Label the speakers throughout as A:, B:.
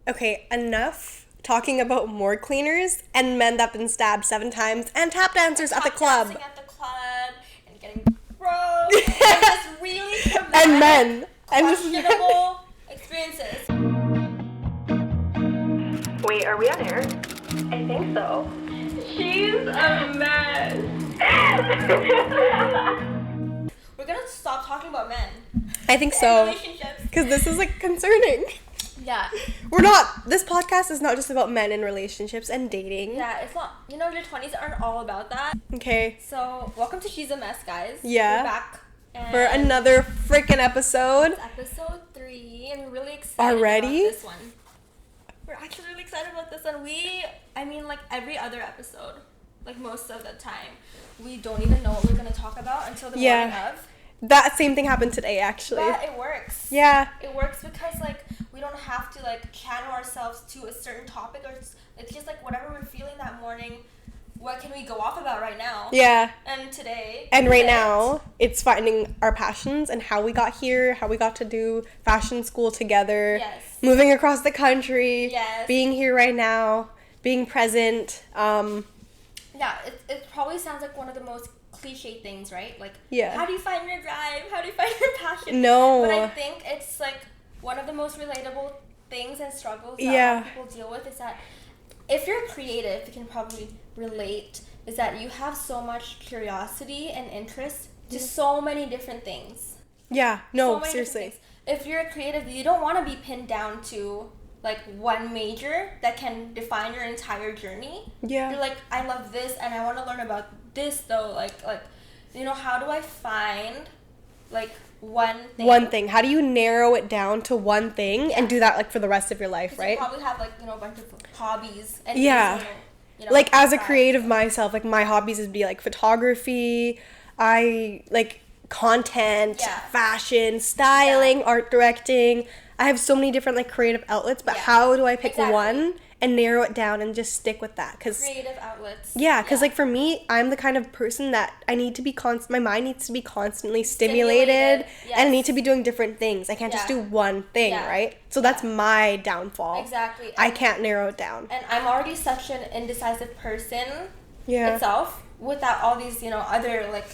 A: Okay, enough talking about morgue cleaners and men that have been stabbed 7 times and tap dancers at the club.
B: Dancing at the club and getting broke and just really traumatic,
A: And men.
B: questionable experiences.
C: Wait, are we on air?
B: I think so.
C: She's a mess.
B: We're gonna stop talking about men.
A: I think
B: And
A: so.
B: relationships.
A: Because this is like concerning.
B: Yeah.
A: This podcast is not just about men in relationships and dating.
B: Yeah, it's not, your 20s aren't all about that.
A: Okay.
B: So, welcome to She's a Mess, guys.
A: Yeah.
B: We're back. And
A: For another freaking episode.
B: it's episode 3, and we're really excited
A: Already?
B: about this one. We're actually really excited about this one. Like every other episode, like most of the time, we don't even know what we're going to talk about until the morning of.
A: That same thing happened today, actually.
B: But it works.
A: Yeah.
B: It works because, like, we don't have to, like, channel ourselves to a certain topic, or it's just, like, whatever we're feeling that morning, what can we go off about right now?
A: Yeah.
B: And today.
A: And right now, it's finding our passions and how we got here, how we got to do fashion school together.
B: Yes.
A: Moving across the country.
B: Yes.
A: Being here right now. Being present.
B: Yeah, it probably sounds like one of the most cliche things, right? Like,
A: Yeah.
B: how do you find your drive? How do you find your passion?
A: No.
B: But I think it's, like, one of the most relatable things and struggles that a lot of people deal with is that if you're creative, you can probably relate, is that you have so much curiosity and interest to so many different things.
A: Yeah.
B: So
A: No,
B: many
A: seriously.
B: different things. If you're a creative, you don't want to be pinned down to, like, one major that can define your entire journey.
A: Yeah.
B: You're like, I love this and I want to learn about this though. Like, how do I find, like, one thing?
A: One thing. How do you narrow it down to one thing and do that, like, for the rest of your life, right?
B: You probably have, like, a bunch of hobbies. And
A: Yeah.
B: things,
A: Like, as a
B: try.
A: creative myself, like, my hobbies would be, like, photography, content,
B: Yeah.
A: fashion, styling, art directing. I have so many different, like, creative outlets, but how do I pick one and narrow it down and just stick with that?
B: Creative outlets.
A: Yeah, because, like, for me, I'm the kind of person that I need to be my mind needs to be constantly stimulated.
B: Yes.
A: And I need to be doing different things. I can't just do one thing, right? So that's my downfall.
B: Exactly.
A: I can't narrow it down.
B: And I'm already such an indecisive person
A: Yeah.
B: itself without all these, other, like,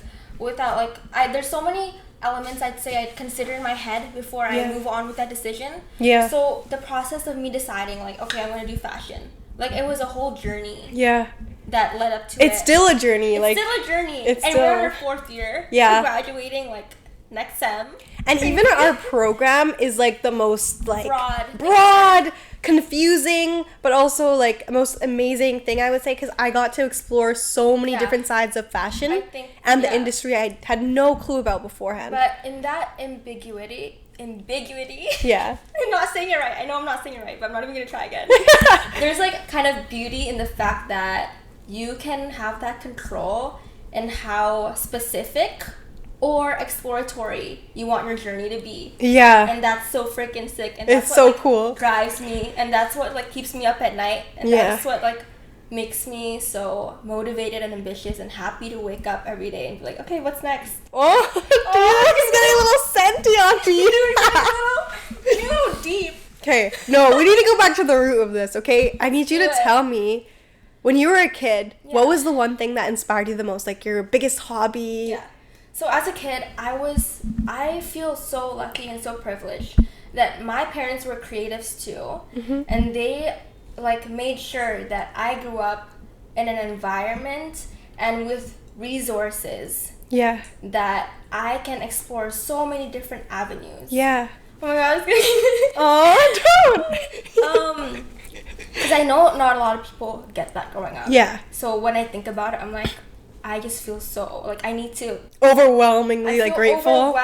B: there's so many elements I'd say I'd consider in my head before I move on with that decision.
A: Yeah.
B: So the process of me deciding, like, okay, I'm going to do fashion, like, it was a whole journey
A: Yeah.
B: that led up to
A: It's still a journey.
B: It's still a journey.
A: It's
B: and
A: still,
B: we're in our 4th year.
A: Yeah.
B: We're graduating, like, next sem.
A: And even our program is, like, the most, like,
B: Broad,
A: confusing, but also, like, most amazing thing, I would say, because I got to explore so many different sides of fashion
B: I think,
A: and the industry I had no clue about beforehand.
B: But in that ambiguity.
A: Yeah.
B: I'm not saying it right. I know I'm not saying it right, but I'm not even going to try again. There's, like, kind of beauty in the fact that you can have that control in how specific or exploratory you want your journey to be.
A: Yeah.
B: And that's so freaking sick. And that's
A: It's
B: what,
A: so
B: like,
A: cool.
B: drives me. And that's what, like, keeps me up at night. And that's what, like, makes me so motivated and ambitious and happy to wake up every day and be like, okay, what's next?
A: Oh, dude, it's getting a little scenty on me.
B: You're a little deep.
A: Okay, no, we need to go back to the root of this, okay? I need you to tell me, when you were a kid, what was the one thing that inspired you the most? Like, your biggest hobby?
B: Yeah. So as a kid, I feel so lucky and so privileged that my parents were creatives too.
A: Mm-hmm.
B: And they, like, made sure that I grew up in an environment and with resources
A: Yeah.
B: that I can explore so many different avenues.
A: Yeah.
B: Oh my god, I was
A: Oh,
B: gonna because I know not a lot of people get that growing up.
A: Yeah.
B: So when I think about it, I'm like, I just feel so, like, I need to...
A: Overwhelmingly,
B: I
A: like,
B: feel
A: grateful.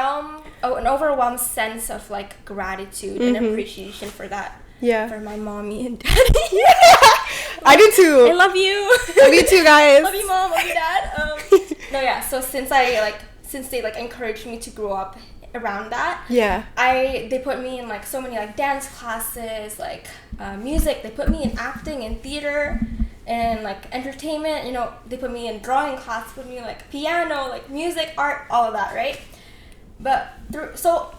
B: an overwhelmed sense of, like, gratitude and appreciation for that.
A: Yeah.
B: For my mommy and daddy.
A: I do too.
B: I love you.
A: Love you too, guys.
B: Love you, mom. Love you, dad. No, yeah. So since they, like, encouraged me to grow up around that.
A: Yeah.
B: They put me in, like, so many, like, dance classes, like, music. They put me in acting and theater and, like, entertainment. They put me in drawing class, put me in, like, piano, like, music, art, all of that, right? So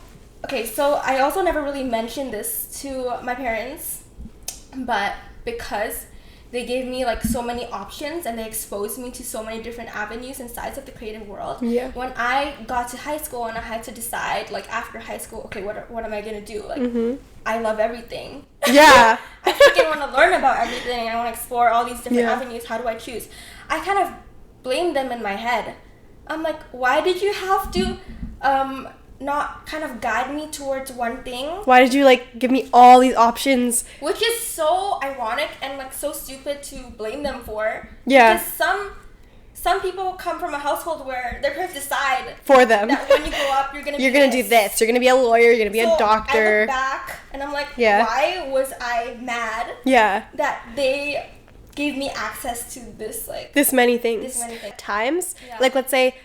B: I also never really mentioned this to my parents But because they gave me like so many options and they exposed me to so many different avenues and sides of the creative world.
A: Yeah.
B: When I got to high school and I had to decide, like after high school, okay, what am I gonna do? Like, I love everything.
A: Yeah.
B: I freaking want to learn about everything. I want to explore all these different
A: Yeah.
B: avenues. How do I choose? I kind of blame them in my head. I'm like, why did you have to not kind of guide me towards one thing?
A: Why did you like give me all these options?
B: Which is so ironic and like so stupid to blame them for.
A: Yeah.
B: Because some people come from a household where their parents decide
A: For them.
B: that when you grow up you're gonna
A: do this. You're gonna be a lawyer. You're gonna be a doctor.
B: I look back and I'm like,
A: Yeah.
B: why was I mad
A: Yeah.
B: that they gave me access to this like
A: This many things.
B: This many things.
A: Times.
B: Yeah.
A: Like, let's say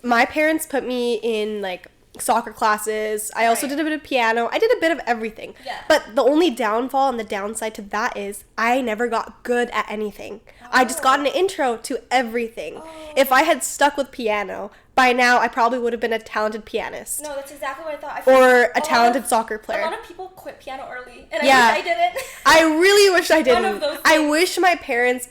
A: my parents put me in like soccer classes. I also
B: Right.
A: did a bit of piano. I did a bit of everything.
B: Yeah.
A: But the only downfall and the downside to that is I never got good at anything. I just got an intro to everything. If I had stuck with piano, by now I probably would have been a talented pianist.
B: No, that's exactly what I thought. I feel
A: Or
B: like
A: a talented soccer player.
B: A lot of people quit piano early, and
A: Yeah.
B: I wish I didn't.
A: I really wish I didn't.
B: One of those
A: I
B: things.
A: wish my parents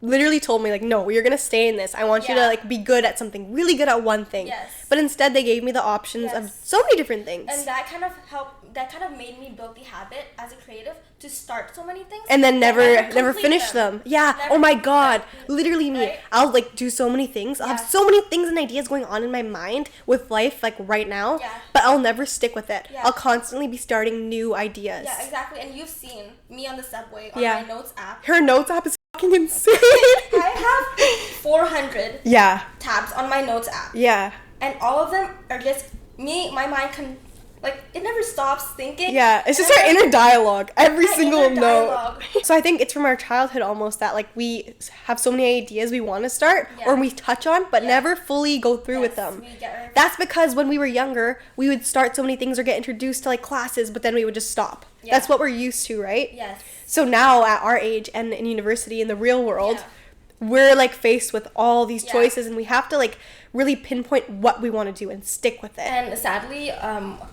A: literally told me like, no, you're gonna stay in this. I want you to
B: Yeah.
A: like be good at something, really good at one thing.
B: Yes.
A: But instead they gave me the options of
B: Yes.
A: so many different things.
B: And that kind of helped. That kind of made me build the habit as a creative to start so many things
A: And then
B: but
A: never
B: complete
A: finish them. Yeah.
B: Never
A: Oh my
B: complete
A: god.
B: them.
A: Literally me.
B: Right?
A: I'll like do so many things. I'll have
B: Yeah.
A: so many things and ideas going on in my mind with life like right now.
B: Yeah.
A: But I'll never stick with it.
B: Yeah.
A: I'll constantly be starting new ideas.
B: Yeah, exactly. And you've seen me on the subway on
A: Yeah.
B: my notes app.
A: Her notes app is fucking insane.
B: I have 400
A: Yeah.
B: tabs on my notes app,
A: Yeah.
B: and all of them are just me. My mind can, like, it never stops thinking.
A: Yeah, it's just
B: And
A: our
B: I'm
A: inner dialogue. Every
B: my
A: single
B: inner
A: note.
B: dialogue.
A: So I think it's from our childhood almost that like we have so many ideas we want to start
B: Yeah.
A: or we touch on but
B: Yeah.
A: never fully go through with
B: Yes,
A: them.
B: we get our-
A: That's because when we were younger, we would start so many things or get introduced to like classes, but then we would just stop.
B: Yeah.
A: That's what we're used to, right?
B: Yes.
A: So now at our age and in university in the real world,
B: Yeah.
A: we're like faced with all these
B: Yeah.
A: choices and we have to like really pinpoint what we want to do and stick with it.
B: And sadly,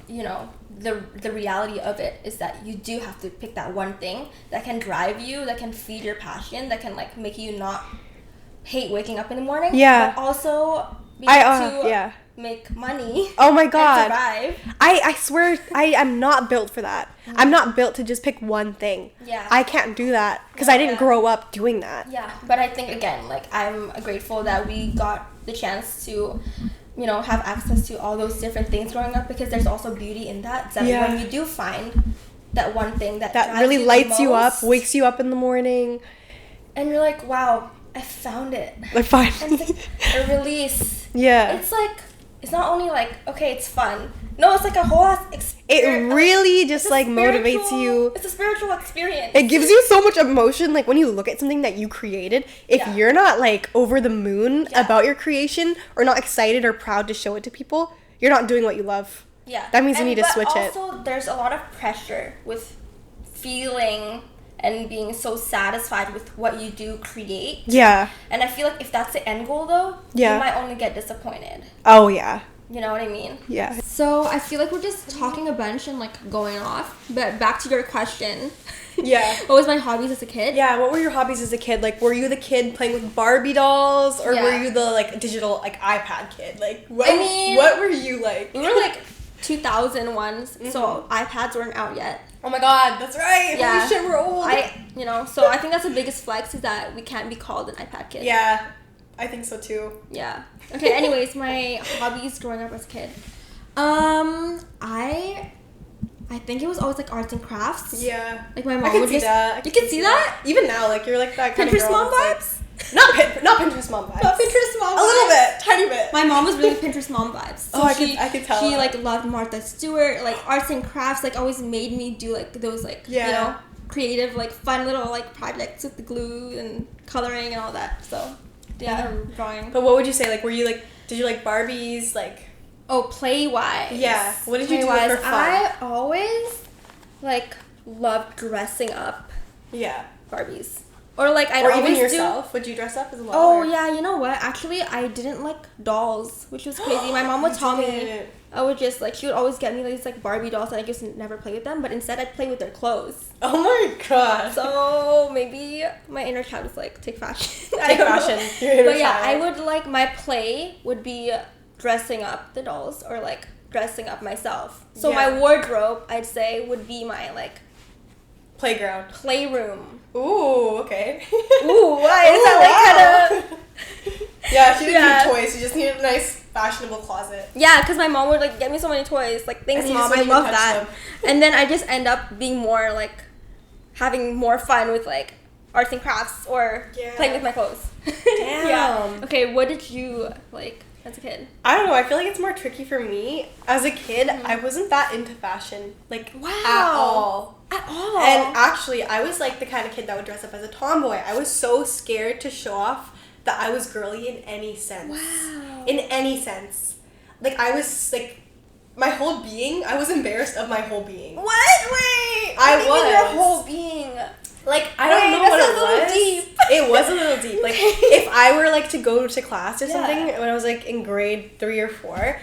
B: you know, the reality of it is that you do have to pick that one thing that can drive you, that can feed your passion, that can like make you not hate waking up in the morning.
A: Yeah.
B: But also be able to
A: yeah.
B: make money.
A: Oh my
B: And
A: god.
B: survive.
A: I swear I am not built for that. I'm not built to just pick one thing.
B: Yeah.
A: I can't do that because I didn't
B: Yeah.
A: grow up doing that.
B: Yeah, but I think again, like I'm grateful that we got the chance to, you know, have access to all those different things growing up because there's also beauty in that. So
A: Yeah.
B: when you do find that one thing that drives
A: really
B: you the
A: lights you up,
B: most,
A: wakes you up in the morning.
B: and you're like, wow, I found it.
A: Like fine.
B: And it's like a release.
A: Yeah.
B: It's like it's not only like okay, it's fun. No, it's like a whole ass
A: It
B: experience.
A: really just like motivates you.
B: It's a spiritual experience.
A: It gives you so much emotion. Like when you look at something that you created, if
B: Yeah.
A: you're not like over the moon
B: Yeah.
A: about your creation or not excited or proud to show it to people, you're not doing what you love.
B: Yeah.
A: That means you need to
B: but
A: switch it.
B: also, there's a lot of pressure with feeling and being so satisfied with what you do create.
A: Yeah.
B: And I feel like if that's the end goal, though,
A: Yeah.
B: you might only get disappointed.
A: Oh yeah.
B: You know what I mean?
A: Yeah.
B: So I feel like we're just talking a bunch and like going off. But back to your question.
A: Yeah.
B: What was my hobbies as a kid?
A: Yeah, what were your hobbies as a kid? Like, were you the kid playing with Barbie dolls, or were
B: Yeah.
A: you the like digital like iPad kid? Like, what?
B: I mean-
A: what were you like?
B: We were like 2000 ones, so iPads weren't out yet.
A: Oh my god, that's right.
B: Yeah.
A: Holy shit, we're old.
B: You know, so I think that's the biggest flex is that we can't be called an iPad kid.
A: Yeah, I think so too.
B: Yeah. Okay, anyways, my hobbies growing up as a kid. I think it was always like arts and crafts.
A: Yeah.
B: Like my
A: I
B: mom
A: can
B: would
A: see
B: just
A: that.
B: You can see that?
A: Even now, like you're like that kind
B: Pinterest
A: of girl.
B: mom
A: that's,
B: vibes?
A: like- not Pinterest mom vibes.
B: Not Pinterest mom
A: A little bit, tiny bit.
B: My mom was really Pinterest mom vibes. So
A: Oh, I could tell
B: She
A: that.
B: like loved Martha Stewart, like arts and crafts, like always made me do like those like
A: Yeah.
B: you know, creative like fun little like projects with the glue and coloring and all that. So yeah, drawing.
A: But what would you say? Like, were you like? Did you like Barbies? Like.
B: Oh, play-wise.
A: Yeah. What did you do
B: Play-wise,
A: for fun?
B: I always like loved dressing up
A: Yeah.
B: Barbies. Or like I'd
A: or
B: always
A: even yourself. Would you dress up as well?
B: Oh
A: or?
B: yeah, you know what? Actually, I didn't like dolls, which was crazy. My mom would tell me I would just like she would always get me these like Barbie dolls, and I just never play with them. But instead, I'd play with their clothes.
A: Oh my god.
B: So maybe my inner child was like take fashion.
A: Take fashion. Your inner
B: But yeah,
A: child.
B: I would like my play would be dressing up the dolls or like dressing up myself. So
A: Yeah.
B: my wardrobe, I'd say, would be my like
A: Playground.
B: playroom.
A: Ooh, okay.
B: Ooh, why is that like kind of?
A: Yeah, she didn't
B: Yeah.
A: need toys. She just needed a nice, fashionable closet.
B: Yeah, because my mom would like get me so many toys. Like, thanks,
A: And you
B: mom.
A: just
B: I
A: wouldn't
B: love
A: even
B: that.
A: touch
B: And then I just end up being more like having more fun with like arts and crafts or
A: Yeah.
B: playing with my clothes.
A: Damn.
B: Yeah. Okay, what did you like as a kid?
A: I don't know. I feel like it's more tricky for me. As a kid, I wasn't that into fashion. Like,
B: Wow.
A: at all.
B: At all.
A: And actually, I was like the kind of kid that would dress up as a tomboy. I was so scared to show off that I was girly in any sense.
B: Wow.
A: In any sense. Like, I was like, my whole being, I was embarrassed of my whole being.
B: What? Wait.
A: I
B: What do you mean your
A: was.
B: whole being.
A: Like, I don't know
B: Wait,
A: what
B: that
A: it
B: sounds a little
A: was.
B: deep.
A: It was a little deep. Like,
B: Okay.
A: if I were like to go to class or
B: Yeah.
A: something when I was like in grade 3 or 4,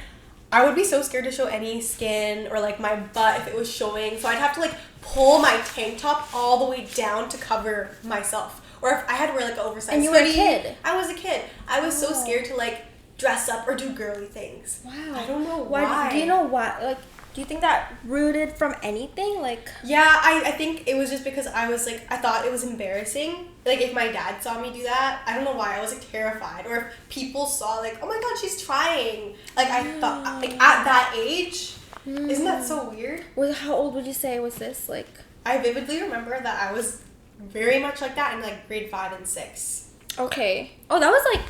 A: I would be so scared to show any skin or like my butt if it was showing. So I'd have to like pull my tank top all the way down to cover myself. Or if I had to wear like an oversized
B: And you were a
A: hoodie.
B: kid.
A: I was a kid. I was so
B: Oh.
A: scared to like dress up or do girly things.
B: Wow.
A: I don't know why.
B: Do you know why? Like, do you think that rooted from anything? Like,
A: Yeah, I think it was just because I was like, I thought it was embarrassing. Like, if my dad saw me do that, I don't know why, I was like terrified. Or if people saw, like, oh my god, she's trying. Like, I thought, like, at that age, isn't that so weird?
B: how old would you say was this? Like,
A: I vividly remember that I was very much like that in like grade 5 and 6.
B: okay. Oh, that was like,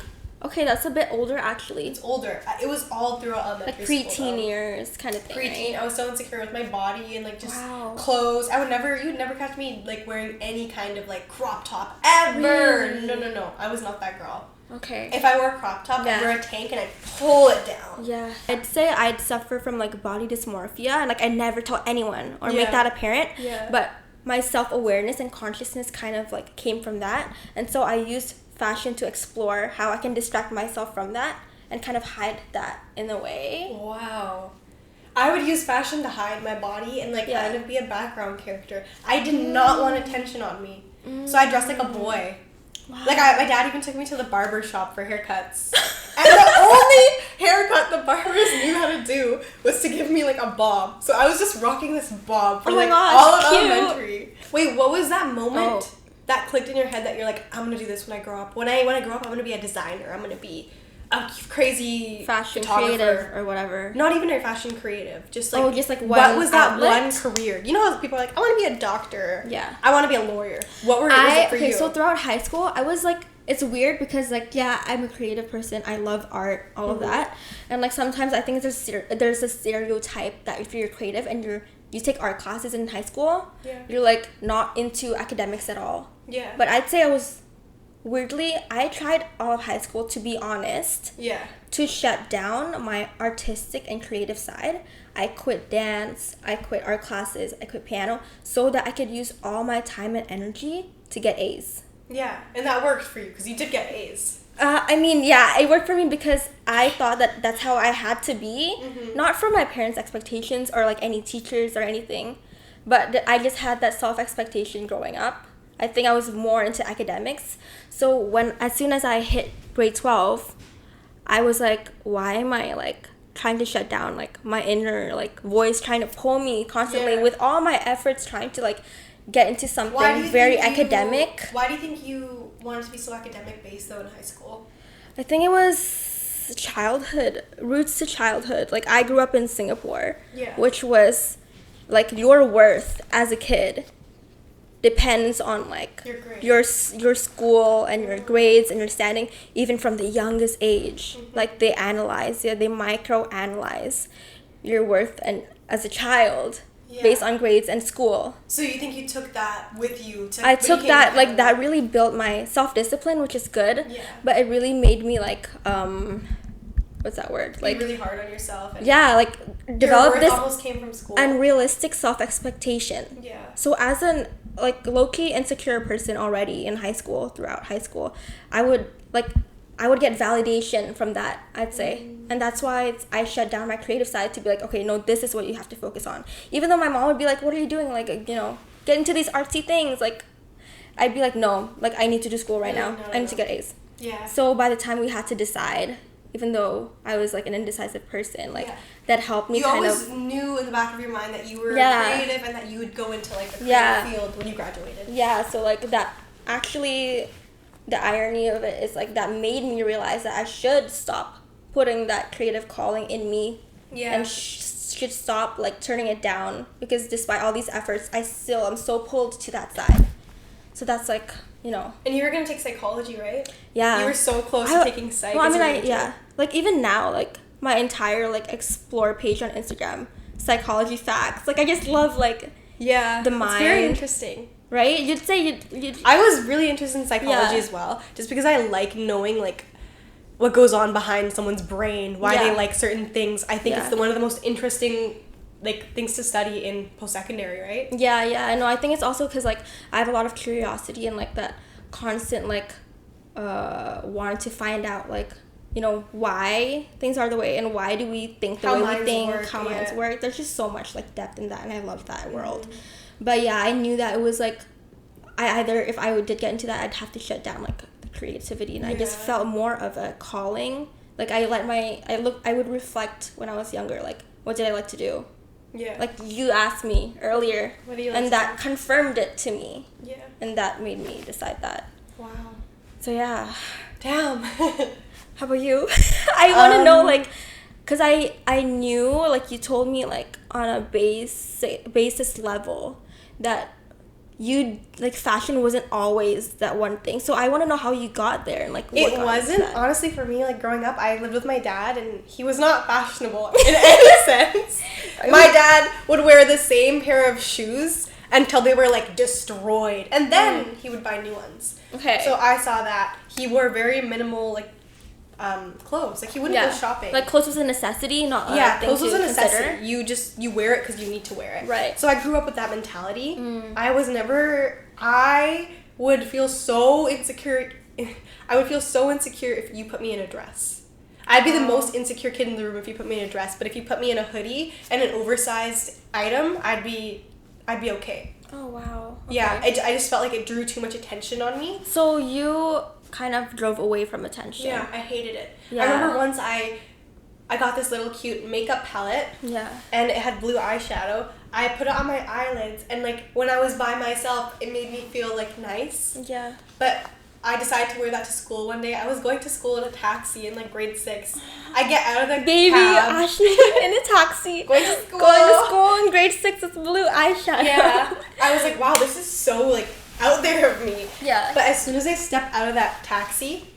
B: okay, that's a bit older actually.
A: It's older. It was all throughout elementary
B: Like
A: school,
B: preteen
A: though.
B: years kind of thing.
A: Preteen,
B: Right?
A: I was so insecure with my body and like just
B: Wow.
A: clothes. You would never catch me like wearing any kind of like crop top ever.
B: Really?
A: No. I was not that girl.
B: Okay.
A: If I wore a crop top,
B: Yeah.
A: I'd wear a tank and I'd pull it down.
B: Yeah. I'd say I'd suffer from like body dysmorphia and like I never tell anyone or
A: Yeah.
B: make that apparent.
A: Yeah.
B: But my self-awareness and consciousness kind of like came from that. And so I used fashion to explore how I can distract myself from that and kind of hide that in a way.
A: Wow. I would use fashion to hide my body and like
B: Yeah.
A: kind of be a background character. I did not want attention on me. So I dressed like a boy.
B: Wow.
A: Like my dad even took me to the barber shop for haircuts. And the only haircut the barbers knew how to do was to give me like a bob. So I was just rocking this bob for
B: Oh my
A: like
B: gosh,
A: all of
B: cute.
A: elementary. Wait, what was that moment
B: Oh.
A: that clicked in your head that you're like, I'm gonna do this when I grow up? When I grow up, I'm gonna be a designer. I'm gonna be a crazy
B: Fashion
A: photographer.
B: creative or whatever.
A: Not even a fashion creative. Just like,
B: Oh, just, like,
A: what
B: one
A: was that
B: outlet?
A: one career? You know how people are like, I want to be a doctor.
B: Yeah.
A: I want to be a lawyer. What was it for you?
B: So throughout high school, I was like, it's weird because like, yeah, I'm a creative person. I love art, all of that. And like sometimes I think there's a stereotype that if you're creative and you take art classes in high school,
A: Yeah.
B: you're like not into academics at all.
A: Yeah.
B: But I'd say I tried all of high school, to be honest,
A: Yeah.
B: to shut down my artistic and creative side. I quit dance, I quit art classes, I quit piano so that I could use all my time and energy to get A's.
A: Yeah. And that worked for you because you did get A's.
B: I mean, yeah, it worked for me because I thought that that's how I had to be, not from my parents' expectations or like any teachers or anything, but I just had that self-expectation growing up. I think I was more into academics. So as soon as I hit grade 12, I was like, why am I like trying to shut down like my inner like voice trying to pull me constantly
A: Yeah.
B: with all my efforts trying to like get into
A: Why do
B: something
A: you
B: very
A: think you-
B: academic.
A: Why do you think you wanted to be so academic based though in high school?
B: I think it was roots to childhood. Like I grew up in Singapore,
A: Yeah.
B: which was like your worth as a kid depends on like
A: Your grades.
B: your school and your grades and your standing even from the youngest age. Like they micro analyze your worth and as a child
A: Yeah.
B: based on grades and school.
A: So you think you took that with you?
B: I
A: when you
B: took
A: came
B: that
A: to
B: like
A: Canada?
B: that really built my self-discipline, which is good.
A: Yeah.
B: But it really made me like what's that word?
A: Be
B: Like
A: really hard on yourself. And
B: yeah, like
A: your
B: develop
A: worth
B: this
A: almost came from school.
B: unrealistic self-expectation.
A: Yeah.
B: So as an like low-key insecure person already in high school, throughout high school. I would get validation from that, I'd say. And that's why I shut down my creative side to be like, okay, no, this is what you have to focus on. Even though my mom would be like, what are you doing? Like, you know, get into these artsy things. Like, I'd be like, no, like, I need to do school right now. I need to get A's.
A: Yeah.
B: So by the time we had to decide, even though I was like an indecisive person, like that helped me kind of.
A: You always knew in the back of your mind that you were creative and that you would go into like the creative field when you graduated.
B: Yeah, so like that actually, the irony of it is like that made me realize that I should stop putting that creative calling in me.
A: Yeah.
B: And should stop like turning it down, because despite all these efforts, I'm so pulled to that side. So that's like, you know.
A: And you were gonna take psychology, right?
B: Yeah.
A: You were so close to taking psych.
B: Well, I mean, like even now, like my entire like explore page on Instagram, psychology facts. Like I just love like the mind.
A: It's very interesting.
B: Right? You'd say you'd
A: I was really interested in psychology as well, just because I like knowing like what goes on behind someone's brain, why they like certain things. I think it's one of the most interesting like things to study in post-secondary, right?
B: Yeah, I know. I think it's also because like I have a lot of curiosity and like that constant like wanting to find out like, you know, why things are the way and why do we think the way we think, how minds work. There's just so much like depth in that, and I love that world. But yeah, I knew that it was like if I did get into that, I'd have to shut down like the creativity, and I just felt more of a calling. Like I would reflect when I was younger, like what did I like to do? Yeah. Like you asked me earlier, what do you like and that confirmed it to me. Yeah. And that made me decide that.
A: Wow.
B: So yeah.
A: Damn.
B: How about you? I want to know like, cause I knew like you told me like on a basis level that you like fashion wasn't always that one thing. So I want to know how you got there and like what
A: it wasn't honestly for me. Like growing up, I lived with my dad, and he was not fashionable in any sense. My dad would wear the same pair of shoes until they were like destroyed, and then he would buy new ones. Okay. So I saw that he wore very minimal like clothes. Like he wouldn't go shopping.
B: Like clothes was a necessity, not
A: clothes was a necessity. You wear it because you need to wear it. Right. So I grew up with that mentality. I would feel so insecure. I would feel so insecure if you put me in a dress. I'd be the most insecure kid in the room if you put me in a dress. But if you put me in a hoodie and an oversized item, I'd be okay.
B: Oh wow. Okay.
A: Yeah. I just felt like it drew too much attention on me.
B: So you kind of drove away from attention.
A: Yeah, I hated it. Yeah. I remember once I got this little cute makeup palette. Yeah. And it had blue eyeshadow. I put it on my eyelids, and like when I was by myself, it made me feel like nice. Yeah. But I decided to wear that to school one day. I was going to school in a taxi in like grade 6. I get out of the cab.
B: Ashley in a taxi. Going to school in grade 6 with blue eyeshadow.
A: Yeah. I was like, wow, this is so like out there of me. Yeah. But as soon as I step out of that taxi,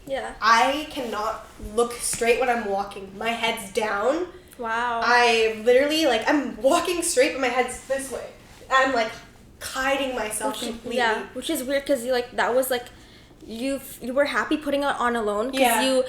A: I cannot look straight when I'm walking. My head's down. Wow. I literally like I'm walking straight, but my head's this way. I'm like hiding myself completely. Yeah.
B: Which is weird because you like that was like you were happy putting it on alone because you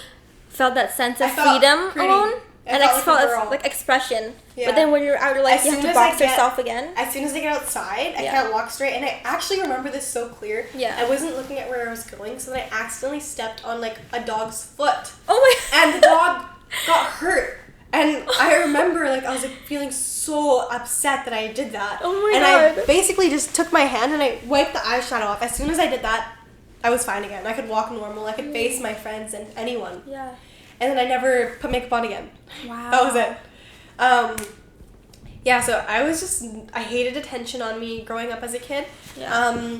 B: felt that sense of freedom alone. And I felt like expression. Yeah. But then when you're out, you're like, you have to box yourself again.
A: As soon as I get outside, I can't walk straight. And I actually remember this so clear. Yeah. I wasn't looking at where I was going, so then I accidentally stepped on like a dog's foot. Oh my. And the dog got hurt. And I remember like I was like feeling so upset that I did that. Oh my God. I basically just took my hand and I wiped the eyeshadow off. As soon as I did that, I was fine again. I could walk normal. I could face my friends and anyone. Yeah. And then I never put makeup on again. Wow. That was it. Yeah, so I hated attention on me growing up as a kid. Yeah.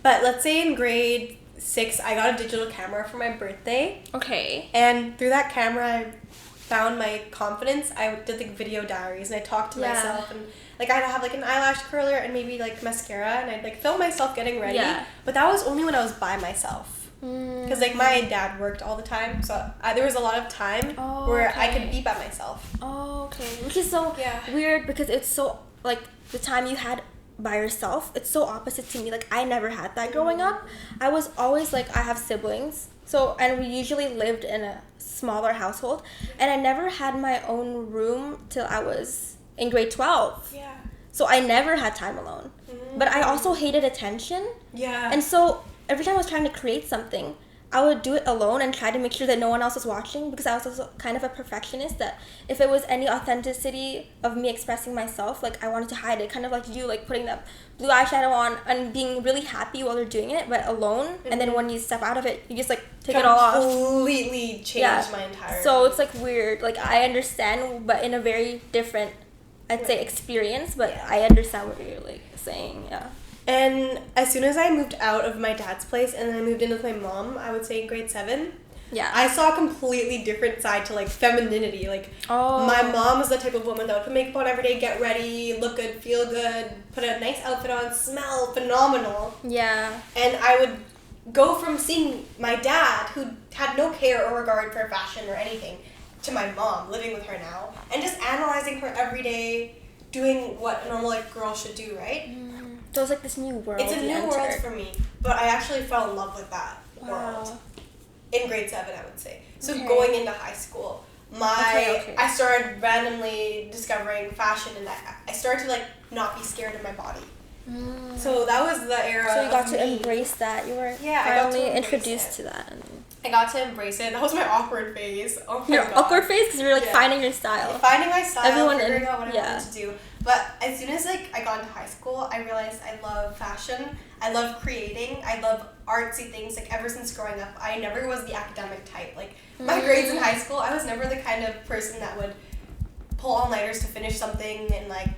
A: But let's say in grade 6, I got a digital camera for my birthday. Okay. And through that camera, I found my confidence. I did like video diaries, and I talked to myself, and like I'd have like an eyelash curler and maybe like mascara, and I'd like film myself getting ready. Yeah. But that was only when I was by myself. Because like my dad worked all the time, so there was a lot of time where I could be by myself.
B: Oh, okay. Which is so weird because it's so like the time you had by yourself, it's so opposite to me. Like I never had that growing up. I was always like, I have siblings, and we usually lived in a smaller household, and I never had my own room till I was in grade 12. Yeah. So I never had time alone. But I also hated attention.
A: Yeah.
B: And so every time I was trying to create something, I would do it alone and try to make sure that no one else was watching, because I was also kind of a perfectionist, that if it was any authenticity of me expressing myself, like I wanted to hide it, kind of like you, like putting that blue eyeshadow on and being really happy while you're doing it, but alone. And then when you step out of it, you just like take it all off.
A: Completely changed my entire.
B: So it's like weird. Like I understand, but in a very different, I'd say, experience. But I understand what you're like saying. Yeah.
A: And as soon as I moved out of my dad's place and then I moved in with my mom, I would say in grade 7, I saw a completely different side to, like, femininity. Like, my mom was the type of woman that would put makeup on every day, get ready, look good, feel good, put a nice outfit on, smell phenomenal.
B: Yeah.
A: And I would go from seeing my dad, who had no care or regard for fashion or anything, to my mom, living with her now, and just analyzing her every day, doing what a normal, like, girl should do, right?
B: So it's like this new world.
A: It's a new world for me, but I actually fell in love with that world in grade 7, I would say. So going into high school, I started randomly discovering fashion, and I started to like not be scared of my body. So that was the era.
B: So you got to embrace that. You were finally introduced to that.
A: I got to embrace it. That was my awkward phase. Oh my
B: Your
A: God.
B: awkward phase, because you're like finding your style.
A: Finding my style, figuring out what I
B: yeah.
A: wanted to do. But as soon as like I got into high school, I realized I love fashion. I love creating. I love artsy things. Like ever since growing up, I never was the academic type. Like my grades in high school, I was never the kind of person that would pull all-nighters to finish something and like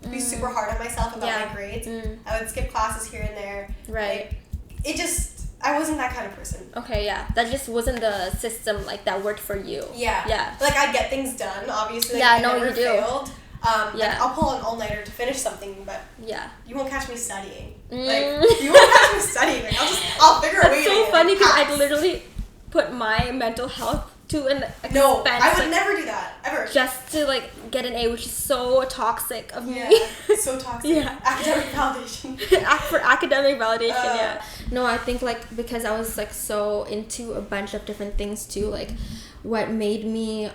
A: be super hard on myself about my grades. I would skip classes here and there.
B: Right.
A: Like, I wasn't that kind of person.
B: Okay, yeah. That just wasn't the system like that worked for you.
A: Yeah.
B: Yeah.
A: Like I get things done, obviously. Like,
B: yeah,
A: I
B: no,
A: never
B: you do.
A: failed. Like, I'll pull an all-nighter to finish something, but you won't catch me studying. Like, you won't catch me studying. Like, I'll figure a way to
B: That's so funny, because
A: pass.
B: I literally put my mental health to an expense.
A: No, I would never do that, ever.
B: Just to, like, get an A, which is so toxic of me.
A: So toxic. Academic validation.
B: For academic validation, No, I think, like, because I was, like, so into a bunch of different things, too, like, what made me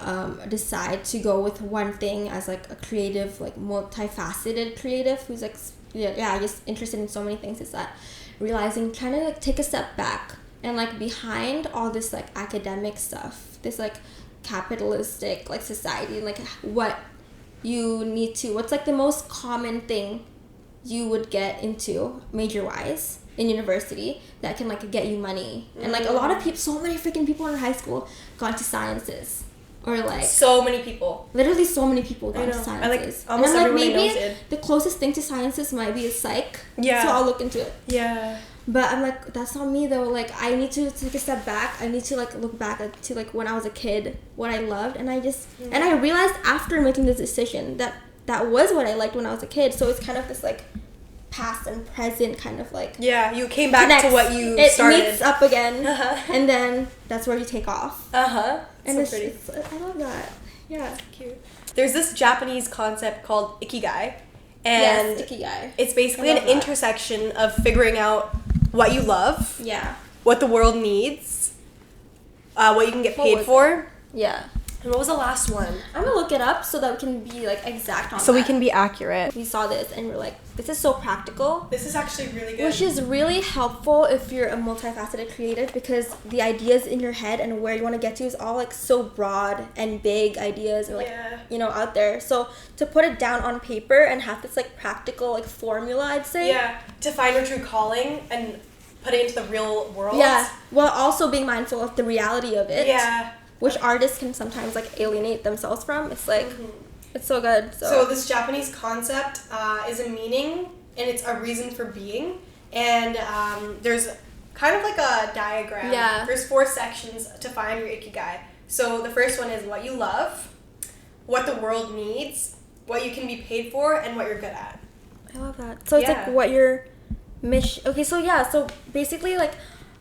B: decide to go with one thing as, like, a creative, like, multifaceted creative who's, like, just interested in so many things, is that realizing, trying to, like, take a step back and, like, behind all this, like, academic stuff, this, like, capitalistic, like, society, and, like, what you need to, what's, like, the most common thing you would get into major-wise in university that can, like, get you money. And, like, a lot of people, so many freaking people in high school got into sciences. Or, like...
A: So many people.
B: Literally so many people got into sciences.
A: Almost
B: and I'm like,
A: maybe
B: knows it. The closest thing to sciences might be a psych.
A: Yeah.
B: So I'll look into it.
A: Yeah.
B: But I'm like, that's not me, though. Like, I need to take a step back. I need to, like, look back to, like, when I was a kid, what I loved. And I just... And I realized after making this decision that that was what I liked when I was a kid. So it's kind of this, like, past and present kind of, like...
A: Yeah, you came back to what you started.
B: It meets up again. And then that's where you take off. And
A: so
B: it's
A: pretty.
B: I love that. Yeah.
A: Cute. There's this Japanese concept called ikigai. And
B: ikigai.
A: It's basically an intersection of figuring out what you love, what the world needs, what you can get paid for.
B: Yeah.
A: And what was the last one?
B: I'm gonna look it up so that we can be like exact on
A: so we can be accurate.
B: We saw this and we're like, this is so practical.
A: This is actually really good.
B: Which is really helpful if you're a multifaceted creative, because the ideas in your head and where you want to get to is all like so broad and big ideas and like you know, out there. So to put it down on paper and have this like practical like formula, I'd say.
A: Yeah. To find your true calling and put it into the real world.
B: Yeah. While also being mindful of the reality of it.
A: Yeah.
B: Which artists can sometimes like alienate themselves from. It's like it's so good.
A: So this Japanese concept is a meaning, and it's a reason for being, and there's kind of like a diagram.
B: Yeah.
A: There's 4 sections to find your ikigai. So the first one is what you love, what the world needs, what you can be paid for, and what you're good at.
B: I love that. So it's like what your mission. Okay, so basically like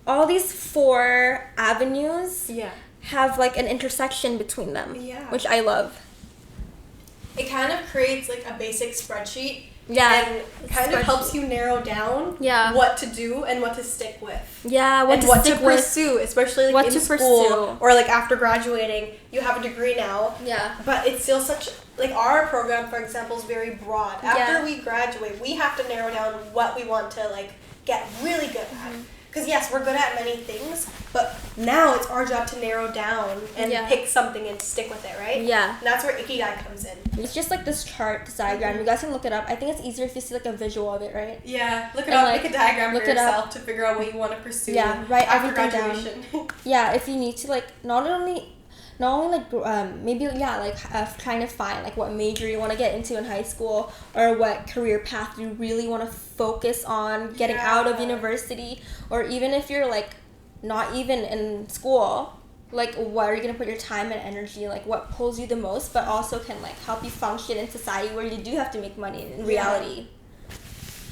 B: all these 4 avenues.
A: Yeah.
B: Have like an intersection between them.
A: Yeah.
B: Which I love.
A: It kind of creates like a basic spreadsheet.
B: Yeah.
A: And kind of helps you narrow down what to do and what to stick with.
B: Yeah, what to
A: pursue, especially like in school or like after graduating. You have a degree now.
B: Yeah.
A: But it's still such like our program, for example, is very broad. After we graduate, we have to narrow down what we want to like get really good at. Because yes, we're good at many things, but now it's our job to narrow down and pick something and stick with it, right?
B: Yeah.
A: And that's where ikigai comes in.
B: It's just like this chart, this diagram. You guys can look it up. I think it's easier if you see like a visual of it, right?
A: Yeah, look it up,
B: like,
A: make a diagram
B: look
A: for
B: it up.
A: yourself to figure out what you want to pursue.
B: Yeah, write
A: after
B: everything
A: graduation.
B: down. Yeah, if you need to like not only like maybe trying to find like what major you want to get into in high school or what career path you really want to focus on getting out of university, or even if you're like not even in school, like what are you gonna put your time and energy, like what pulls you the most, but also can like help you function in society where you do have to make money in reality.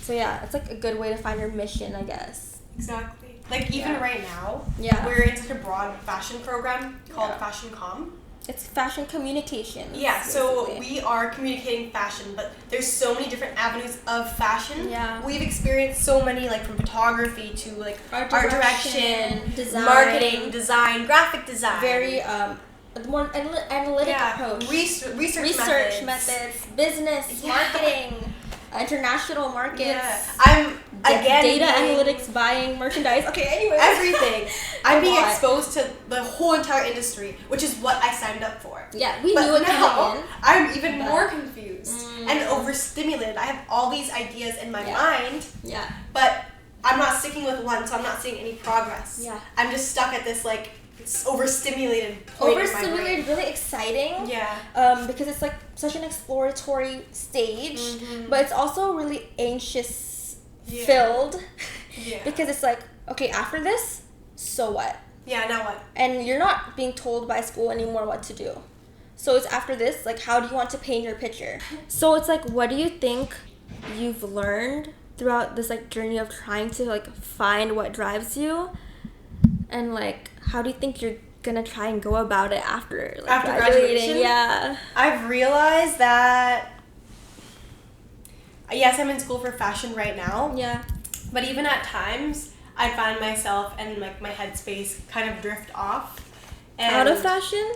B: So yeah, it's like a good way to find your mission, I guess.
A: Exactly. Like even right now, we're in such a broad fashion program called Fashion Com.
B: It's fashion communication.
A: Yeah,
B: basically.
A: so we are communicating fashion, but there's so many different avenues of fashion.
B: Yeah.
A: We've experienced so many, like from photography to like art direction,
B: design,
A: marketing, design, graphic design.
B: Very more analytic approach.
A: Research
B: methods, business, marketing, international markets.
A: Yeah. I'm
B: data analytics, buying merchandise. Okay, anyway.
A: Everything. I'm being exposed to the whole entire industry, which is what I signed up for.
B: Yeah, we knew it coming in.
A: I'm even more confused and overstimulated. I have all these ideas in my mind.
B: Yeah.
A: But I'm not sticking with one, so I'm not seeing any progress.
B: Yeah.
A: I'm just stuck at this like overstimulated point in my brain.
B: Really exciting.
A: Yeah.
B: Because it's like such an exploratory stage, but it's also really anxious filled.
A: Yeah.
B: Because it's like, okay, after this, so what?
A: Yeah, now what?
B: And you're not being told by school anymore what to do. So it's after this, like, how do you want to paint your picture? So it's like, what do you think you've learned throughout this like journey of trying to like find what drives you? And like, how do you think you're gonna try and go about it after
A: graduation?
B: Yeah.
A: I've realized that yes, I'm in school for fashion right now.
B: Yeah.
A: But even at times, I find myself and like my headspace kind of drift off. And
B: out of fashion?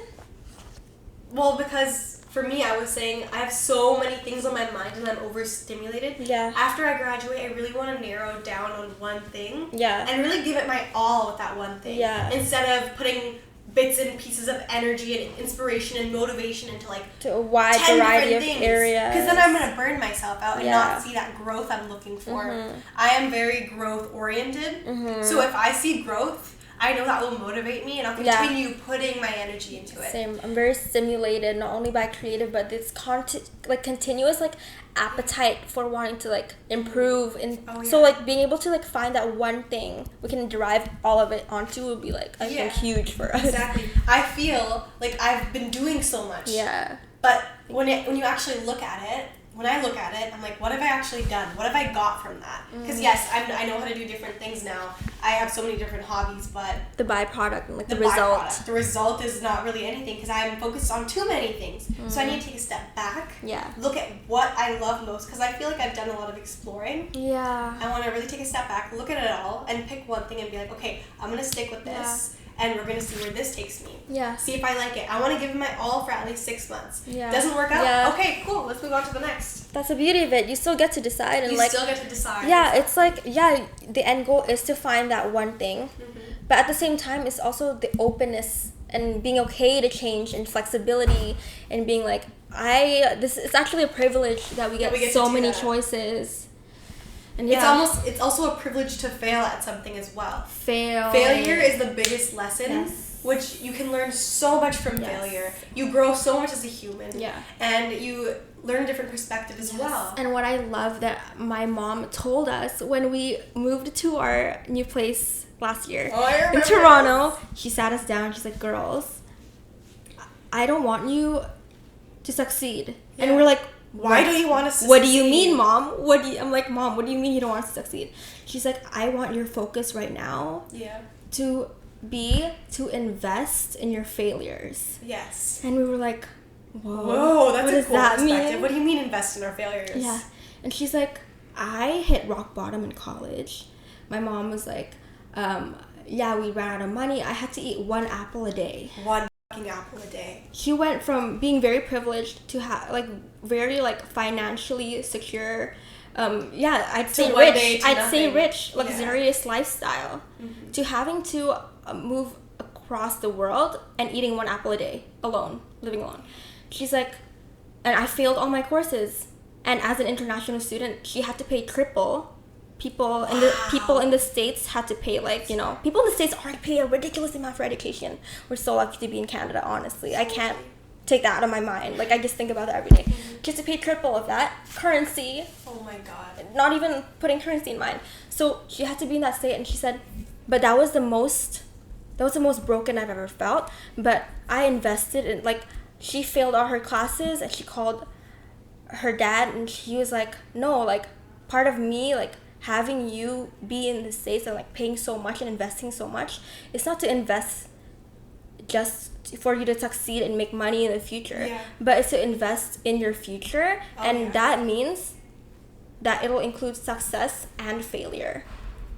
A: Well, because for me, I was saying I have so many things on my mind and I'm overstimulated.
B: Yeah.
A: After I graduate, I really want to narrow down on one thing.
B: Yeah.
A: And really give it my all with that one thing.
B: Yeah.
A: Instead of putting bits and pieces of energy and inspiration and motivation into like
B: to a wide
A: 10
B: variety of
A: things.
B: areas.
A: Because then I'm going to burn myself out and not see that growth I'm looking for. I am very growth oriented. So if I see growth, I know that will motivate me and I'll continue putting my energy into it.
B: Same. I'm very stimulated not only by creative but this continuous like appetite for wanting to like improve and so like being able to like find that one thing we can derive all of it onto would be like I think huge for us.
A: Exactly. I feel like I've been doing so much.
B: Yeah.
A: But when you actually look at it, when I look at it, I'm like, what have I actually done? What have I got from that? Because yes, I know how to do different things now. I have so many different hobbies, but
B: the byproduct and like the result.
A: The result is not really anything because I'm focused on too many things. So I need to take a step back.
B: Yeah.
A: Look at what I love most because I feel like I've done a lot of exploring.
B: Yeah.
A: I want to really take a step back, look at it all, and pick one thing and be like, okay, I'm gonna stick with this. And we're going to see where this takes me.
B: Yeah.
A: See if I like it. I want to give it my all for at least 6 months.
B: Yeah.
A: Doesn't work out?
B: Yeah.
A: Okay, cool. Let's move on to the next.
B: That's the beauty of it. You still get to decide. And
A: you
B: like,
A: still get to decide.
B: Yeah, it's like, the end goal is to find that one thing. But at the same time, it's also the openness and being okay to change and flexibility and being like, it's actually a privilege that we get so many choices. And
A: it's also a privilege to fail at something as well. Failure is the biggest lesson, which you can learn so much from failure. You grow so much as a human. Yeah. And you learn a different perspective as well.
B: And what I love that my mom told us when we moved to our new place last year in Toronto, she sat us down. She's like, girls, I don't want you to succeed. Yeah. And we're like,
A: why do you want us to
B: What
A: succeed?
B: do you mean, Mom? I'm like, Mom, what do you mean you don't want us to succeed? She's like, I want your focus right now to invest in your failures.
A: Yes.
B: And we were like,
A: whoa, that's a cool perspective.
B: Mean?
A: What do you mean invest in our failures?
B: Yeah. And she's like, I hit rock bottom in college. My mom was like, we ran out of money. I had to eat 1 apple a day.
A: 1 apple a day.
B: He went from being very privileged to very financially secure. I'd say rich, luxurious lifestyle, to having to move across the world and eating one apple a day alone, living alone. She's like, and I failed all my courses, and as an international student, she had to pay triple. People in the States had to pay people in the States already pay a ridiculous amount for education. We're so lucky to be in Canada, honestly. I can't take that out of my mind. I just think about that every day. She has to pay triple of that currency.
A: Oh my god.
B: Not even putting currency in mind. So she had to be in that state, and she said, but that was the most broken I've ever felt. But I invested in, she failed all her classes, and she called her dad, and he was like, no, part of me, having you be in the States and paying so much and investing so much, it's not to invest just for you to succeed and make money in the future, but it's to invest in your future. That means that it'll include success and failure,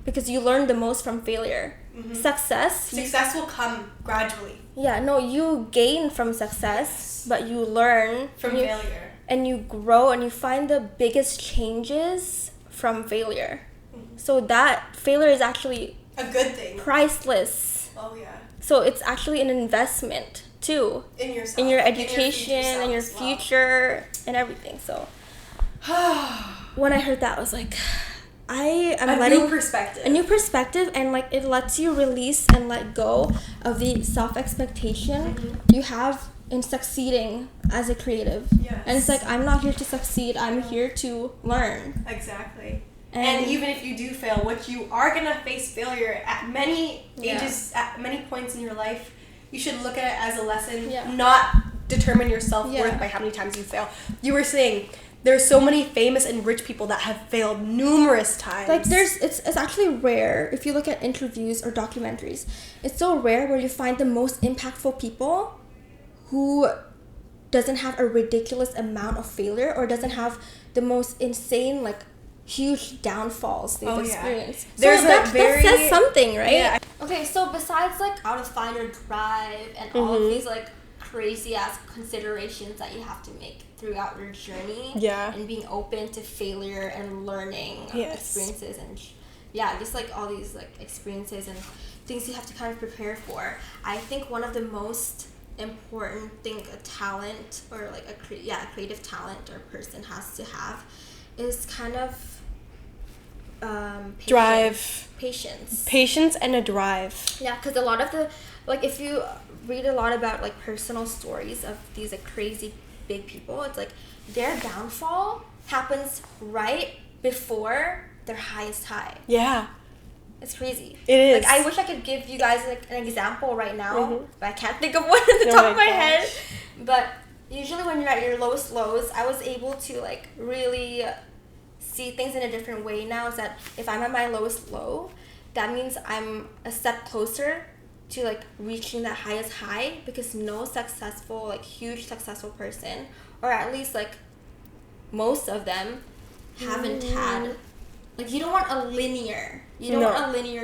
B: because you learn the most from failure. Success
A: will come gradually.
B: You gain from success, but you learn
A: from failure,
B: and you grow, and you find the biggest changes from failure. So that failure is actually
A: a good thing,
B: priceless. So it's actually an investment too, in yourself, in your education, in your future, and everything. So when I heard that, I was like, a new perspective, and it lets you release and let go of the self-expectation you have in succeeding as a creative. And it's I'm not here to succeed, I'm here to learn.
A: Exactly. And even if you do fail, which you are gonna face failure at many ages, at many points in your life, you should look at it as a lesson, not determine your self-worth by how many times you fail. You were saying there's so many famous and rich people that have failed numerous times.
B: It's actually rare if you look at interviews or documentaries. It's so rare where you find the most impactful people who doesn't have a ridiculous amount of failure, or doesn't have the most insane huge downfalls they've experienced.
A: There's
B: that says something, right?
A: Yeah.
B: Okay, so besides how to find your drive and all of these crazy ass considerations that you have to make throughout your journey, and being open to failure and learning experiences, and just all these experiences and things you have to kind of prepare for, I think one of the most important thing a talent or a creative talent or person has to have is kind of
A: patience and a drive.
B: Because a lot of the if you read a lot about personal stories of these crazy big people, it's their downfall happens right before their highest high. It's crazy.
A: It is.
B: I wish I could give you guys an example right now, but I can't think of one at the top of my head. But usually when you're at your lowest lows, I was able to really see things in a different way now. Is that if I'm at my lowest low, that means I'm a step closer to reaching that highest high, because no successful huge successful person, or at least most of them, haven't had you don't want a linear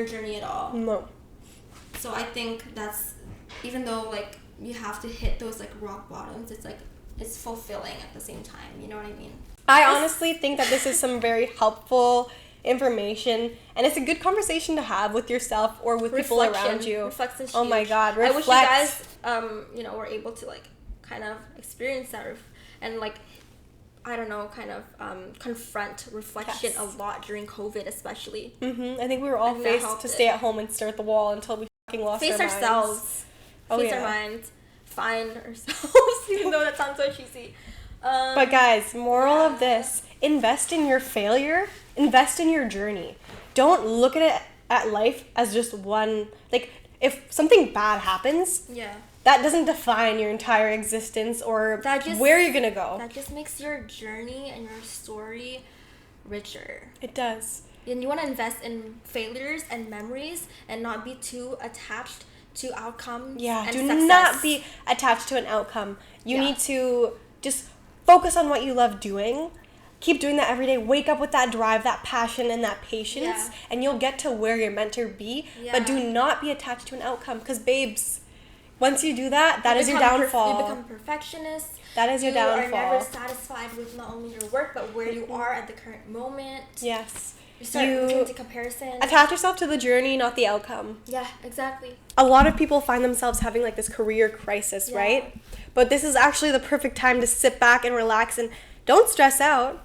B: journey at all.
A: No.
B: So I think that's, even though you have to hit those rock bottoms, it's fulfilling at the same time, you know what I mean?
A: I honestly think that this is some very helpful information, and it's a good conversation to have with yourself or with people around you.
B: Reflection's
A: oh
B: huge.
A: my god,
B: I wish you guys were able to kind of experience that and I don't know, kind of confront reflection a lot during COVID, especially.
A: I think we were all faced to stay at home and stare at the wall until we fucking lost
B: face
A: our minds.
B: ourselves.
A: Oh,
B: face
A: yeah.
B: our minds. Find ourselves, even though that sounds so cheesy.
A: But guys, moral of this, invest in your failure, invest in your journey. Don't look at life as just one, if something bad happens, that doesn't define your entire existence or where you're gonna go.
B: That just makes your journey and your story richer.
A: It does.
B: And you want to invest in failures and memories and not be too attached to outcomes.
A: Yeah,
B: and
A: do
B: success.
A: not be attached to an outcome. You need to just focus on what you love doing. Keep doing that every day. Wake up with that drive, that passion, and that patience, and you'll get to where you're meant to be. But do not be attached to an outcome, because babes, Once you do that, that is your downfall.
B: You become a perfectionist.
A: That is your downfall.
B: You are never satisfied with not only your work, but where you are at the current moment.
A: Yes.
B: You start looking into comparison.
A: Attach yourself to the journey, not the outcome.
B: Yeah, exactly.
A: A lot of people find themselves having like this career crisis, right? But this is actually the perfect time to sit back and relax and don't stress out.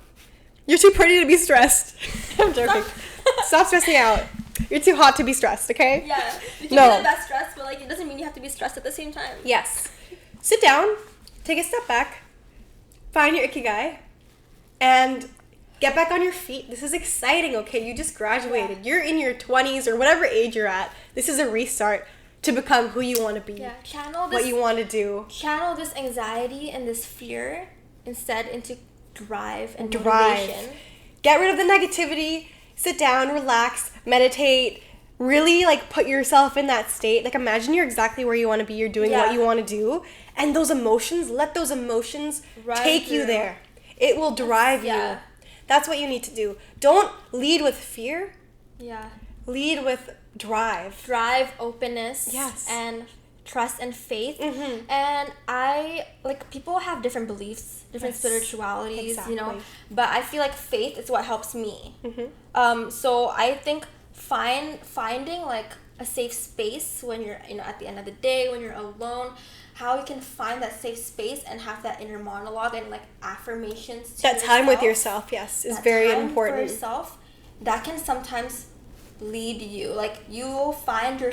A: You're too pretty to be stressed. I'm joking. Stop stressing out. You're too hot to be stressed, okay?
B: Yeah. You can be the best stressed, but like it doesn't mean you have to be stressed at the same time.
A: Yes. Sit down, take a step back, find your ikigai, and get back on your feet. This is exciting, okay? You just graduated. You're in your 20s or whatever age you're at. This is a restart to become who you want to be.
B: Yeah. Channel this,
A: what you want to do.
B: Channel this anxiety and this fear instead into drive and motivation.
A: Get rid of the negativity. Sit down, relax, meditate. Really like put yourself in that state. Like imagine you're exactly where you want to be. You're doing what you want to do. And those emotions, let those emotions take you there. It will drive you. That's what you need to do. Don't lead with fear.
B: Yeah.
A: Lead with drive.
B: Drive, openness.
A: Yes.
B: And trust and faith.
A: Mm-hmm.
B: And people have different beliefs, different spiritualities,
A: exactly.
B: you know. But I feel like faith is what helps me.
A: Mm-hmm.
B: So I think finding like a safe space when you're, you know, at the end of the day, when you're alone, how you can find that safe space and have that inner monologue and like affirmations to
A: that time with yourself, yes, is very important.
B: For yourself, that can sometimes lead you. Like you'll find your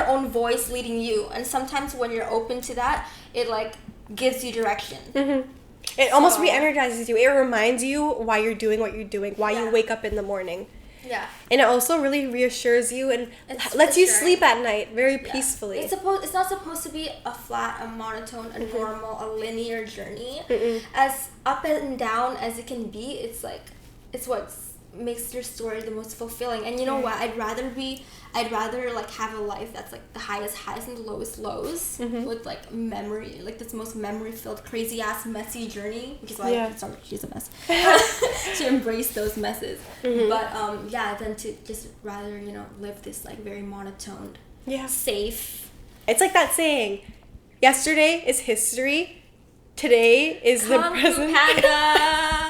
B: own voice leading you, and sometimes when you're open to that, it like gives you direction.
A: Mm-hmm. It almost re-energizes you. It reminds you why you're doing what you're doing, why you wake up in the morning.
B: Yeah.
A: And it also really reassures you and lets you sleep at night very peacefully.
B: It's not supposed to be a flat, a monotone, a normal, a linear journey.
A: Mm-mm.
B: As up and down as it can be, it's what makes your story the most fulfilling. And you know what? I'd rather like have a life that's like the highest highs and the lowest lows with like memory, like this most memory filled, crazy ass, messy journey, which is why she's a mess. To embrace those messes. But than to just rather, you know, live this like very monotone, safe.
A: It's like that saying, yesterday is history, today is the present.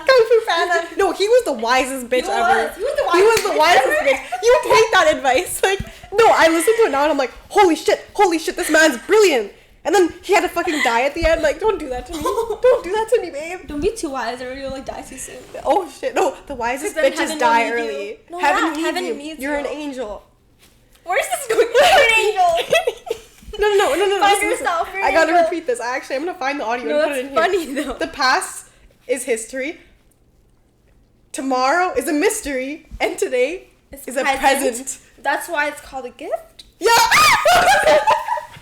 A: Kung Fu Panda. No, he was the wisest bitch ever. He was the wisest bitch. You take that advice. Like, no, I listen to it now and I'm like, holy shit, this man's brilliant. And then he had to fucking die at the end. Like, don't do that to me. Don't do that to me, babe.
B: Don't be too wise or you'll like die too soon.
A: Oh shit, no, the wisest bitches die early.
B: No,
A: heaven needs you. You're an angel. Where's this going? You're an angel. No.
B: Find yourself.
A: I gotta repeat this. I'm gonna find the audio and put it in here.
B: Funny though.
A: The past is history. Tomorrow is a mystery, and today is a present.
B: That's why it's called a gift.
A: Yeah.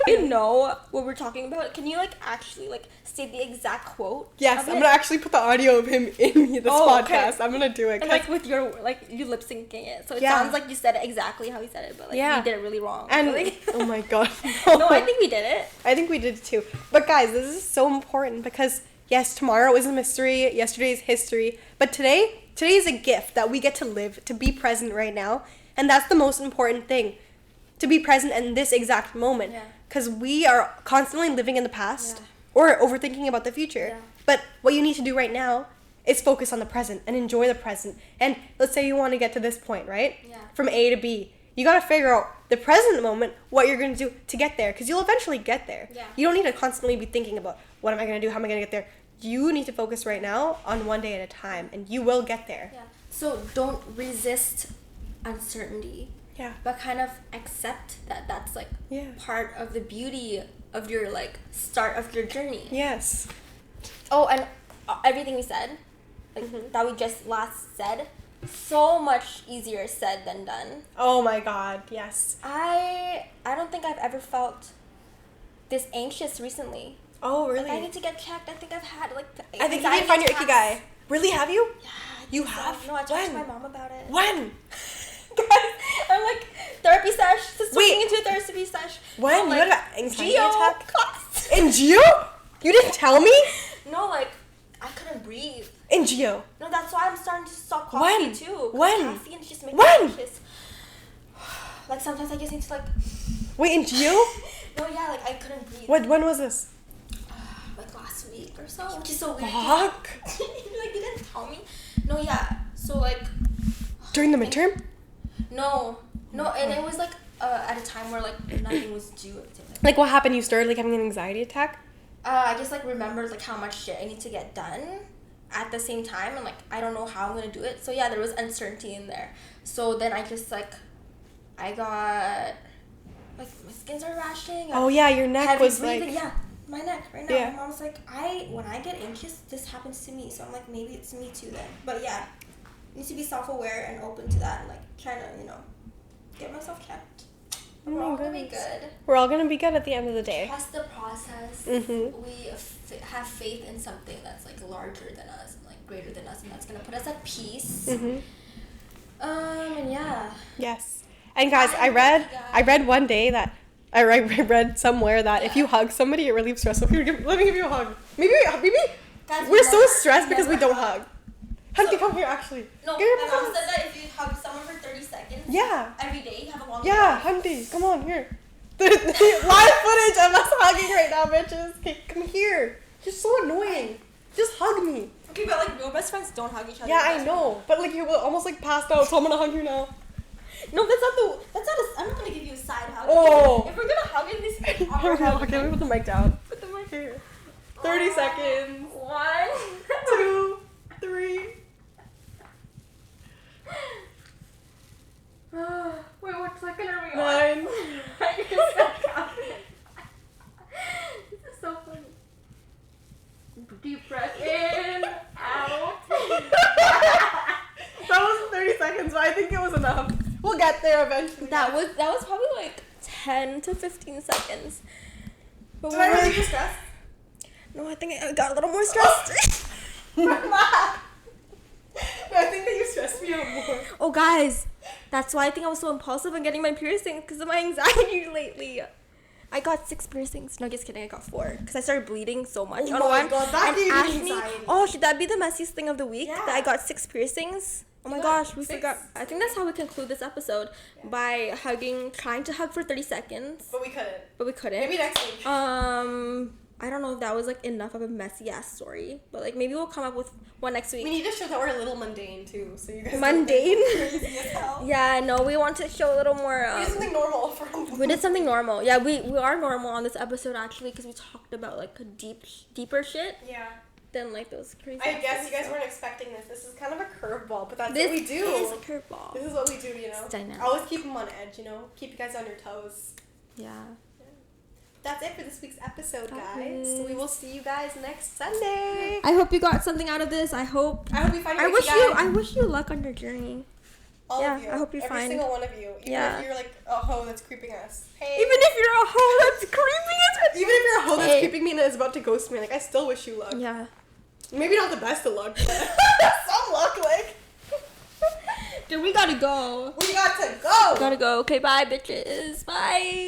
B: You know what we're talking about? Can you like actually like say the exact quote?
A: Yes, I'm gonna actually put the audio of him in this podcast. Okay. I'm gonna do it.
B: And like with your like you lip syncing it, so it sounds like you said it exactly how he said it, but like you did it really wrong.
A: And
B: like,
A: oh my god,
B: no, I think we did it.
A: I think we did too. But guys, this is so important because yes, tomorrow is a mystery. Yesterday is history, but today is a gift that we get to live, to be present right now, and that's the most important thing. To be present in this exact moment. Because we are constantly living in the past or overthinking about the future. Yeah. But what you need to do right now is focus on the present and enjoy the present. And let's say you want to get to this point, right? Yeah. From A to B. You got to figure out the present moment, what you're going to do to get there. Because you'll eventually get there. Yeah. You don't need to constantly be thinking about what am I going to do? How am I going to get there? You need to focus right now on one day at a time. And you will get there.
B: Yeah. So don't resist uncertainty.
A: Yeah.
B: But kind of accept that that's like part of the beauty of your like start of your journey.
A: Yes.
B: Oh, and everything we said, like that we just last said, so much easier said than done.
A: Oh my god, yes.
B: I don't think I've ever felt this anxious recently.
A: Oh, really?
B: Like, I need to get checked. I think I've had like
A: I think you need to find your ikigai. Really, have you?
B: Yeah.
A: You have?
B: No, I talked to my mom about it.
A: When?
B: Guys, I'm like therapy sesh. Just looking into a therapy sesh.
A: When?
B: Like,
A: you had an anxiety attack?
B: Class.
A: In Geo? You didn't tell me?
B: No, like I couldn't breathe.
A: In Geo?
B: No, that's why I'm starting to stop coffee too.
A: When?
B: Caffeine just makes me anxious. Like sometimes I just need to like.
A: Wait, in Geo?
B: No, yeah, like I couldn't breathe.
A: When was this?
B: Like last week or so, which is so weird.
A: Fuck.
B: Like you didn't tell me. No, yeah. So like.
A: During the midterm?
B: No, and it was like at a time where like nothing was due.
A: Like what happened? You started like having an anxiety attack?
B: I just like remembered like how much shit I need to get done at the same time, and like I don't know how I'm gonna do it. So yeah, there was uncertainty in there. So then I just like I got like my skin started rashing.
A: Oh yeah, your neck was
B: breathing.
A: like
B: Yeah, my neck right now.
A: Yeah.
B: My mom's like when I get anxious, this happens to me. So I'm like maybe it's me too then. But yeah, I need to be self-aware and open to that, and like trying to get myself checked.
A: Oh
B: We're
A: my
B: all gonna be
A: goodness.
B: good.
A: We're all gonna be good at the end of the day.
B: Trust the process.
A: Mhm.
B: We have faith in something that's like larger than us and like greater than us, and that's gonna put us at peace.
A: Mhm.
B: And yeah.
A: Yes. And guys, I read one day that I read somewhere that if you hug somebody, it relieves stress. So here, let me give you a hug. Maybe
B: Guys,
A: we're so
B: never-
A: stressed because we
B: never
A: don't
B: hug.
A: hug. Hunty, come here. Actually.
B: No,
A: Give
B: my
A: me
B: mom
A: a
B: said that if you hug someone for 30 seconds.
A: Yeah.
B: Every day, you have a long.
A: Yeah,
B: life.
A: Hunty, come on here. Live footage of us hugging right now, bitches. Okay, come here. You're so annoying. Just hug me.
B: Okay, but like real best friends don't hug each other.
A: Yeah, I know. But like you will almost like passed out, so I'm gonna hug you now.
B: No, that's not a. I'm not gonna give you a side hug.
A: Oh.
B: If we're gonna hug in this
A: Okay,
B: awkward hug.
A: let me put the mic down.
B: Put the mic
A: Here. 30 seconds.
B: 1,
A: 2, 3.
B: Wait, what second are we
A: 9.
B: I can still count. This is so funny. Deep breath in, out.
A: That was 30 seconds, but I think it was enough. We'll get there eventually.
B: That was probably like 10 to 15 seconds. But
A: Did I really get stressed?
B: No, I think I got a little more stressed.
A: I think that you stressed me out more.
B: Oh, guys, that's why I think I was so impulsive in getting my piercings because of my anxiety lately. I got 6 piercings. No, just kidding. I got 4 because I started bleeding so much.
A: Oh my God, that gave me anxiety.
B: Oh, should that be the messiest thing of the week?
A: Yeah.
B: That I got 6 piercings. Oh my
A: You
B: gosh,
A: got
B: we
A: 6?
B: forgot. I think that's how we conclude this episode by trying to hug for 30 seconds,
A: But we couldn't.
B: but we couldn't.
A: Maybe next week.
B: I don't know if that was like enough of a messy ass story, but like maybe we'll come up with one next week.
A: We need to show that we're a little mundane too, so you guys.
B: Mundane?
A: Don't think we're crazy as hell.
B: Yeah, no, we want to show a little more.
A: We did something normal for.
B: We did something normal. Yeah, we are normal on this episode actually because we talked about like deeper shit
A: Yeah.
B: than like those crazy.
A: I guess you guys
B: stuff.
A: weren't expecting this. This is kind of a curveball, but that's
B: This
A: what we do.
B: is a curveball.
A: This is what we do, you know.
B: It's dynamic.
A: Always keep them on edge, you know. Keep you guys on your toes.
B: Yeah.
A: That's it for this week's episode,
B: That
A: guys.
B: is-
A: We will see you guys next Sunday.
B: I hope you got something out of this. I hope.
A: I hope you find your
B: I wish you luck on your journey.
A: All
B: yeah,
A: of you.
B: I hope you
A: Every
B: find-
A: single one of you. Even
B: Yeah.
A: if you're like a hoe that's creeping us. Hey.
B: Even if you're a hoe that's creepy as
A: Even if you're a hoe that's
B: Hey.
A: creeping me and is about to ghost me, like I still wish you luck.
B: Yeah.
A: Maybe not the best of luck, but some luck, like.
B: Dude, we gotta go.
A: We got to go.
B: Gotta go. Okay, bye, bitches. Bye.